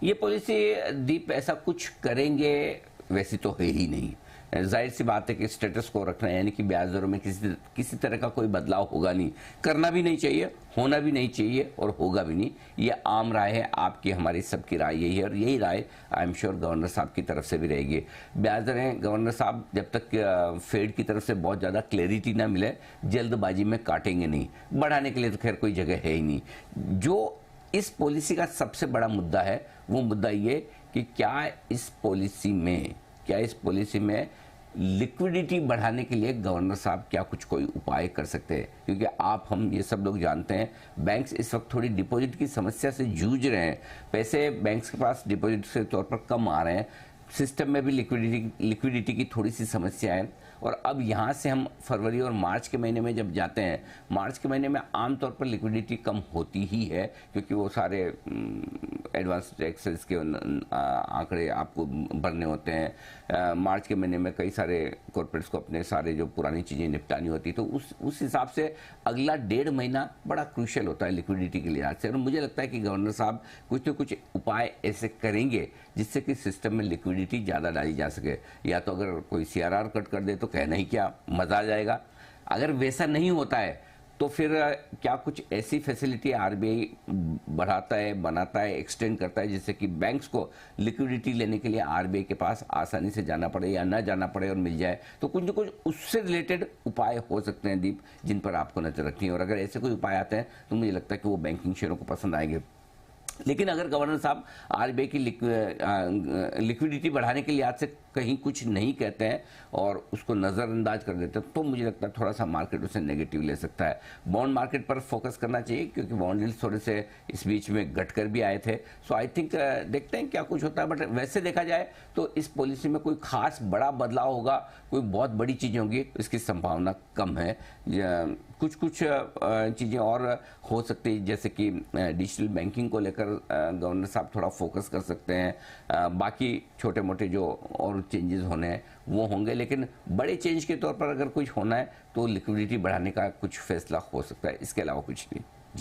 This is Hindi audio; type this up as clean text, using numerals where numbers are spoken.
ये पॉलिसी दीप ऐसा कुछ करेंगे वैसे तो है ही नहीं। जाहिर सी बात है कि स्टेटस को रखना है, यानी कि ब्याज दरों में किसी तरह का कोई बदलाव होगा नहीं, करना भी नहीं चाहिए, होना भी नहीं चाहिए और होगा भी नहीं। ये आम राय है, आपकी हमारी सबकी राय यही है और यही राय आई एम श्योर गवर्नर साहब की तरफ से भी रहेगी। ब्याज दरें गवर्नर साहब जब तक फेड की तरफ से बहुत ज़्यादा क्लैरिटी ना मिले जल्दबाजी में काटेंगे नहीं, बढ़ाने के लिए तो खैर कोई जगह है ही नहीं। जो इस पॉलिसी का सबसे बड़ा मुद्दा है वो मुद्दा ये कि क्या इस पॉलिसी में लिक्विडिटी बढ़ाने के लिए गवर्नर साहब क्या कुछ कोई उपाय कर सकते हैं, क्योंकि आप हम ये सब लोग जानते हैं बैंक्स इस वक्त थोड़ी डिपॉजिट की समस्या से जूझ रहे हैं। पैसे बैंक्स के पास डिपॉजिट के तौर पर कम आ रहे हैं, सिस्टम में भी लिक्विडिटी की थोड़ी सी समस्या है। और अब यहाँ से हम फरवरी और मार्च के महीने में जब जाते हैं, मार्च के महीने में आमतौर पर लिक्विडिटी कम होती ही है, क्योंकि वो सारे एडवांस टैक्सेस के आंकड़े आपको भरने होते हैं। मार्च के महीने में कई सारे कॉर्पोरेट्स को अपने सारे जो पुरानी चीज़ें निपटानी होती, तो उस हिसाब से अगला 1.5 महीना बड़ा क्रूशियल होता है लिक्विडिटी के लिहाज से। और मुझे लगता है कि गवर्नर साहब कुछ न कुछ उपाय ऐसे करेंगे जिससे कि सिस्टम में लिक्विडिटी ज़्यादा डाली जा सके। या तो अगर कोई CRR कट कर दे तो कहना ही क्या, मज़ा आ जाएगा। अगर वैसा नहीं होता है तो फिर क्या कुछ ऐसी फैसिलिटी RBI बढ़ाता है, बनाता है, एक्सटेंड करता है जिससे कि बैंक्स को लिक्विडिटी लेने के लिए RBI के पास आसानी से जाना पड़े या ना जाना पड़े और मिल जाए। तो कुछ न कुछ उससे रिलेटेड उपाय हो सकते हैं दीप, जिन पर आपको नजर रखनी है। और अगर ऐसे कोई उपाय आते हैं तो मुझे लगता है कि वो बैंकिंग शेयरों को पसंद आएंगे। लेकिन अगर गवर्नर साहब RBI की लिक्विडिटी बढ़ाने के लिहाज से कहीं कुछ नहीं कहते हैं और उसको नज़रअंदाज कर देते हैं तो मुझे लगता है थोड़ा सा मार्केट उसे नेगेटिव ले सकता है। बॉन्ड मार्केट पर फोकस करना चाहिए, क्योंकि बॉन्ड यील्ड्स थोड़े से इस बीच में घट कर भी आए थे। सो आई थिंक देखते हैं क्या कुछ होता है। बट वैसे देखा जाए तो इस पॉलिसी में कोई खास बड़ा बदलाव होगा, कोई बहुत बड़ी चीज़ें होंगी, इसकी संभावना कम है। कुछ चीज़ें और हो सकती है, जैसे कि डिजिटल बैंकिंग को लेकर गवर्नर साहब थोड़ा फोकस कर सकते हैं। बाकी छोटे मोटे जो और चेंजेस होने हैं वो होंगे, लेकिन बड़े चेंज के तौर पर अगर कुछ होना है तो लिक्विडिटी बढ़ाने का कुछ फैसला हो सकता है, इसके अलावा कुछ नहीं।